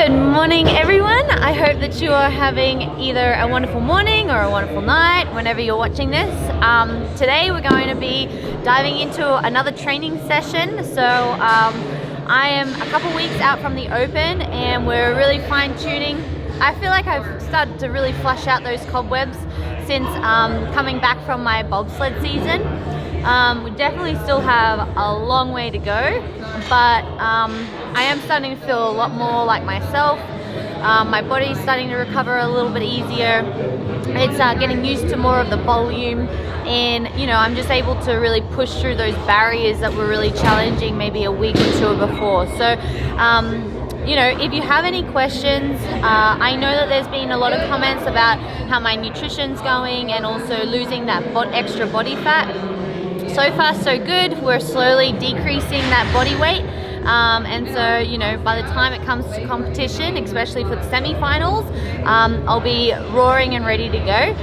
Good morning, everyone. I hope that you are having either a wonderful morning or a wonderful night whenever you're watching this. Today we're going to be diving into another training session. So I am a couple weeks out from the open and we're really fine-tuning. I feel like I've started to really flush out those cobwebs since coming back from my bobsled season. We definitely still have a long way to go, but I am starting to feel a lot more like myself. My body's starting to recover a little bit easier. It's getting used to more of the volume, and I'm just able to really push through those barriers that were really challenging maybe a week or two before. So if you have any questions, I know that there's been a lot of comments about how my nutrition's going and also losing that extra body fat. So far so good. We're slowly decreasing that body weight, and so by the time it comes to competition, especially for the semi-finals, I'll be roaring and ready to go.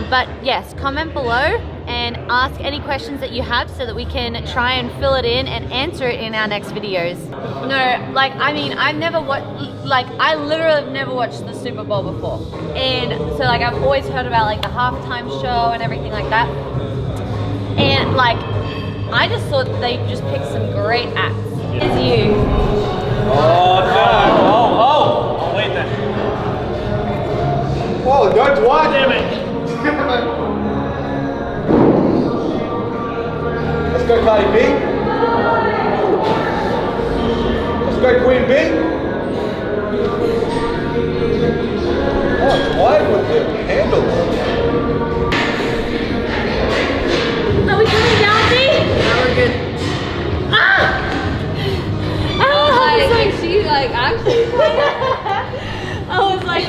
But yes, comment below and ask any questions that you have so that we can try and fill it in and answer it in our next videos. No, I've never watched, I literally have never watched the Super Bowl before, and so I've always heard about the halftime show and everything like that. And I just thought they just picked some great acts. It's you. Oh no! Oh, wait then. Oh, don't watch. Damn it! Let's go, Cardi B. Let's go, Queen B. Oh, it's wide with the handle. Are we coming down, B? Yeah, we're good. Ah! She's actually I was like,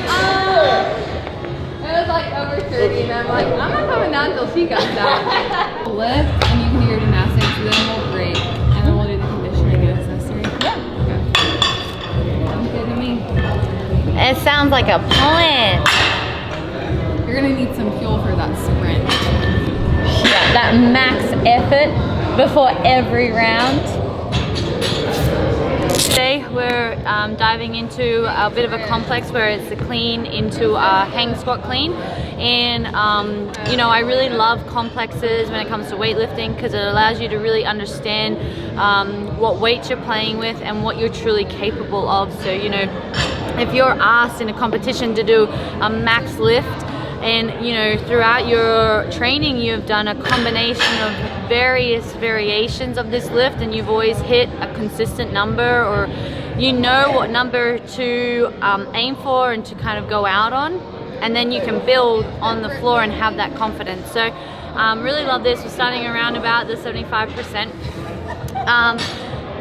It was over 30 and I'm like, I'm not coming down until she comes down. Lift and you can do your gymnastics, then we'll break. And then we'll do the conditioning if necessary. Yeah. Okay. Sounds good to me. It sounds like a plan. You're gonna need some fuel for that sprint. Yeah, that max effort before every round. Today we're diving into a bit of a complex where it's a clean into a hang squat clean, and I really love complexes when it comes to weightlifting because it allows you to really understand what weights you're playing with and what you're truly capable of. So if you're asked in a competition to do a max lift, and throughout your training you've done a combination of various variations of this lift and you've always hit a consistent number, or what number to aim for and to kind of go out on, and then you can build on the floor and have that confidence. So really love this. We're starting around about the 75%.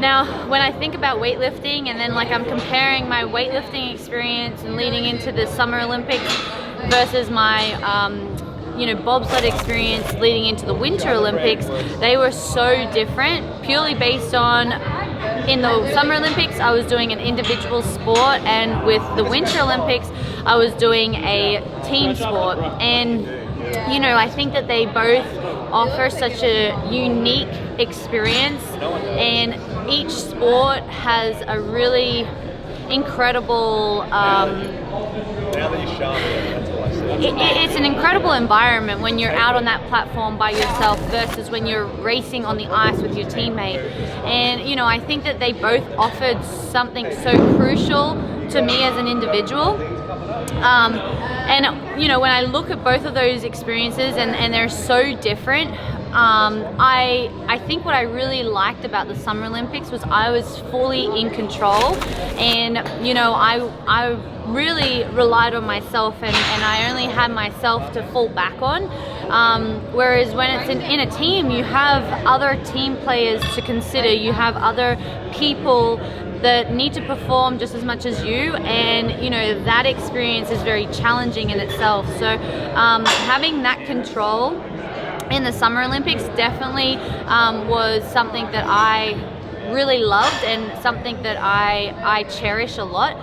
Now when I think about weightlifting, and then I'm comparing my weightlifting experience and leading into the Summer Olympics versus my bobsled experience leading into the Winter Olympics, they were so different purely based on, in the Summer Olympics I was doing an individual sport, and with the Winter Olympics I was doing a team sport. And I think that they both offer such a unique experience, and each sport has a really incredible it's an incredible environment when you're out on that platform by yourself versus when you're racing on the ice with your teammate. And I think that they both offered something so crucial to me as an individual. When I look at both of those experiences, and they're so different, I think what I really liked about the Summer Olympics was I was fully in control, and I really relied on myself, and I only had myself to fall back on. Whereas when it's in a team, you have other team players to consider, you have other people that need to perform just as much as you, and that experience is very challenging in itself. So having that control in the Summer Olympics definitely was something that I really loved and something that I cherish a lot.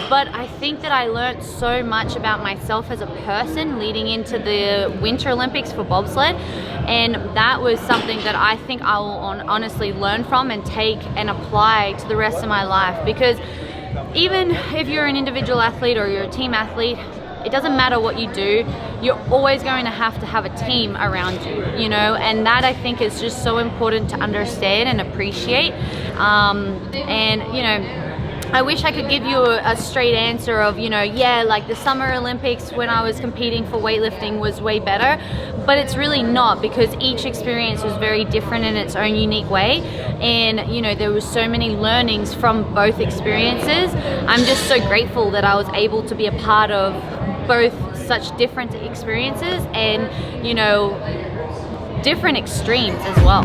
But I think that I learned so much about myself as a person leading into the Winter Olympics for bobsled, and that was something that I think I will honestly learn from and take and apply to the rest of my life. Because even if you're an individual athlete or you're a team athlete, it doesn't matter what you do, you're always going to have a team around you, you know, and that I think is just so important to understand and appreciate. And, you know, I wish I could give you a straight answer of, you know, yeah, like the Summer Olympics when I was competing for weightlifting was way better, but it's really not, because each experience was very different in its own unique way. And, you know, there was so many learnings from both experiences. I'm just so grateful that I was able to be a part of both such different experiences and, you know, different extremes as well.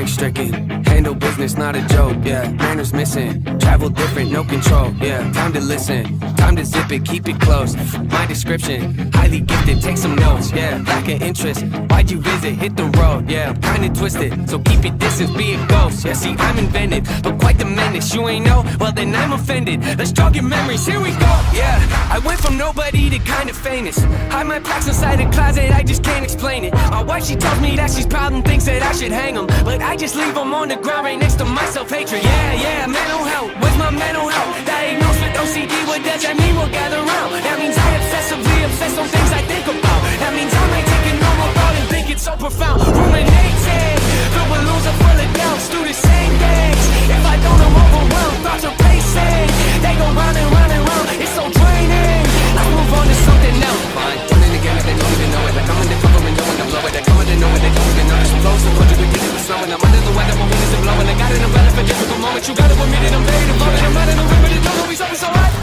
Stricken, handle business, not a joke, yeah. Manners missing, travel different, no control, yeah. Time to listen, time to zip it, keep it close. My description, highly gifted, take some notes, yeah. Lack of interest, why'd you visit? Hit the road, yeah. I'm kinda twisted, so keep your distance, be a ghost. Yeah, see, I'm invented, but quite the menace. You ain't know? Well, then I'm offended. Let's jog your memories, here we go, yeah. I went from nobody to kind of famous. Hide my plaques inside a closet, I just can't explain it. My wife, she tells me that she's proud and thinks that I should hang them, but I just leave them on the ground right next to my self-hatred. Yeah, mental health, where's my mental health? Diagnosed with OCD, what does that mean? We'll gather round. That means I obsessively obsess on things I think about. That means I might take a normal thought and think it's so profound. Ruminating, the balloons are full of doubts, do the same things. If I don't, I'm overwhelmed, thoughts are racing. They go round and round and round, it's so draining. Let's move on to something else. Fine, turning again if they don't even know it. Like I'm undercover and knowing I'm lower. They're coming to know it, they don't even notice. I'm close to contribute to the snowing. I'm under the weather, my wind isn't blowing. I got an umbrella for difficult moments. You gotta admit it, I'm very devoted. I'm running away, but it don't always always alright.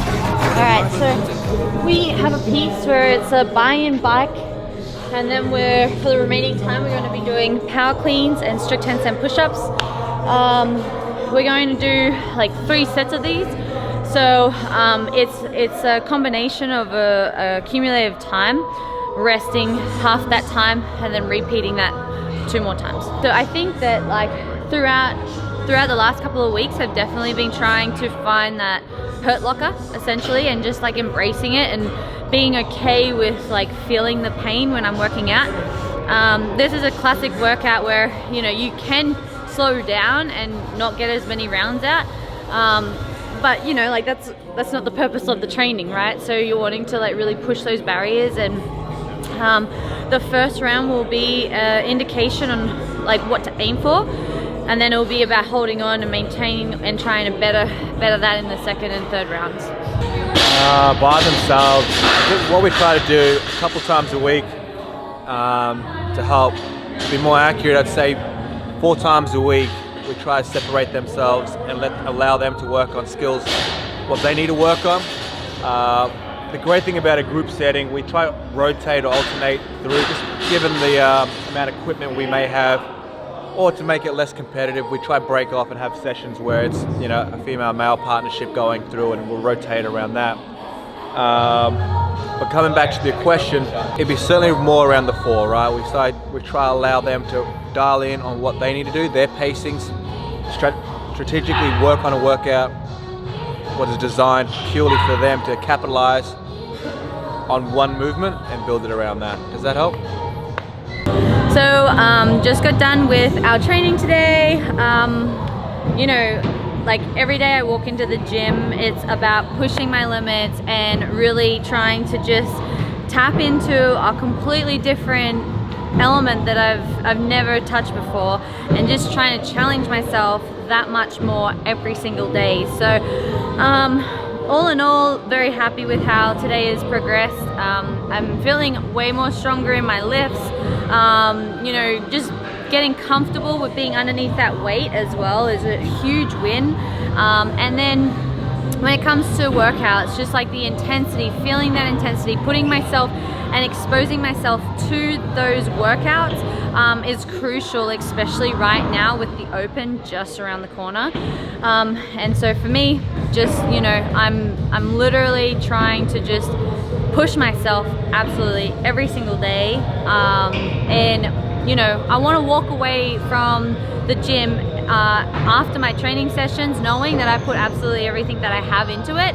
Alright, so we have a piece where it's a buy-in bike, and then for the remaining time, we're going to be doing power cleans and strict handstand push-ups. We're going to do like 3 sets of these. So it's a combination of a cumulative time, resting half that time, and then repeating that 2 more times. So I think that like throughout the last couple of weeks, I've definitely been trying to find that hurt locker essentially, and just like embracing it and being okay with like feeling the pain when I'm working out. This is a classic workout where, you know, you can slow down and not get as many rounds out, but you know, like that's not the purpose of the training, right? So you're wanting to like really push those barriers, and the first round will be an indication on like what to aim for, and then it'll be about holding on and maintaining and trying to better that in the second and third rounds. By themselves, what we try to do a couple times a week to help be more accurate, I'd say 4 times a week we try to separate themselves and allow them to work on skills what they need to work on. The great thing about a group setting, we try to rotate or alternate through, just given the amount of equipment we may have, or to make it less competitive, we try to break off and have sessions where it's, you know, a female-male partnership going through, and we'll rotate around that. But coming back to the question, it'd be certainly more around the 4, right? We try to allow them to dial in on what they need to do, their pacings, strategically work on a workout what is designed purely for them to capitalize on one movement and build it around that. Does that help? So just got done with our training today. You know, like every day I walk into the gym, it's about pushing my limits and really trying to just tap into a completely different element that I've never touched before, and just trying to challenge myself that much more every single day. So all in all, very happy with how today has progressed. I'm feeling way more stronger in my lifts. You know, just getting comfortable with being underneath that weight as well is a huge win. And then when it comes to workouts, just like the intensity, feeling that intensity, putting myself and exposing myself to those workouts is crucial, especially right now with the Open just around the corner. And so for me, just, you know, I'm literally trying to just push myself absolutely every single day. And you know, I want to walk away from the gym after my training sessions knowing that I put absolutely everything that I have into it,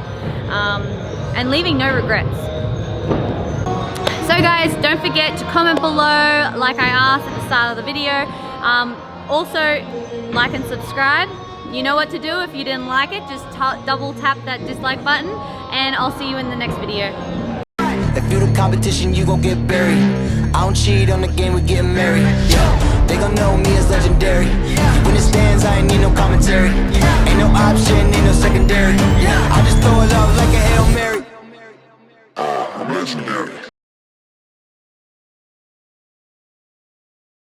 and leaving no regrets. So guys, don't forget to comment below like I asked at the start of the video. Also, like and subscribe. You know what to do. If you didn't like it, just double tap that dislike button, and I'll see you in the next video. If you the competition, you gon' get buried. I don't cheat on the game, we getting married. Yeah, they gon' know me as legendary. When it stands, I ain't need no commentary. Ain't no option.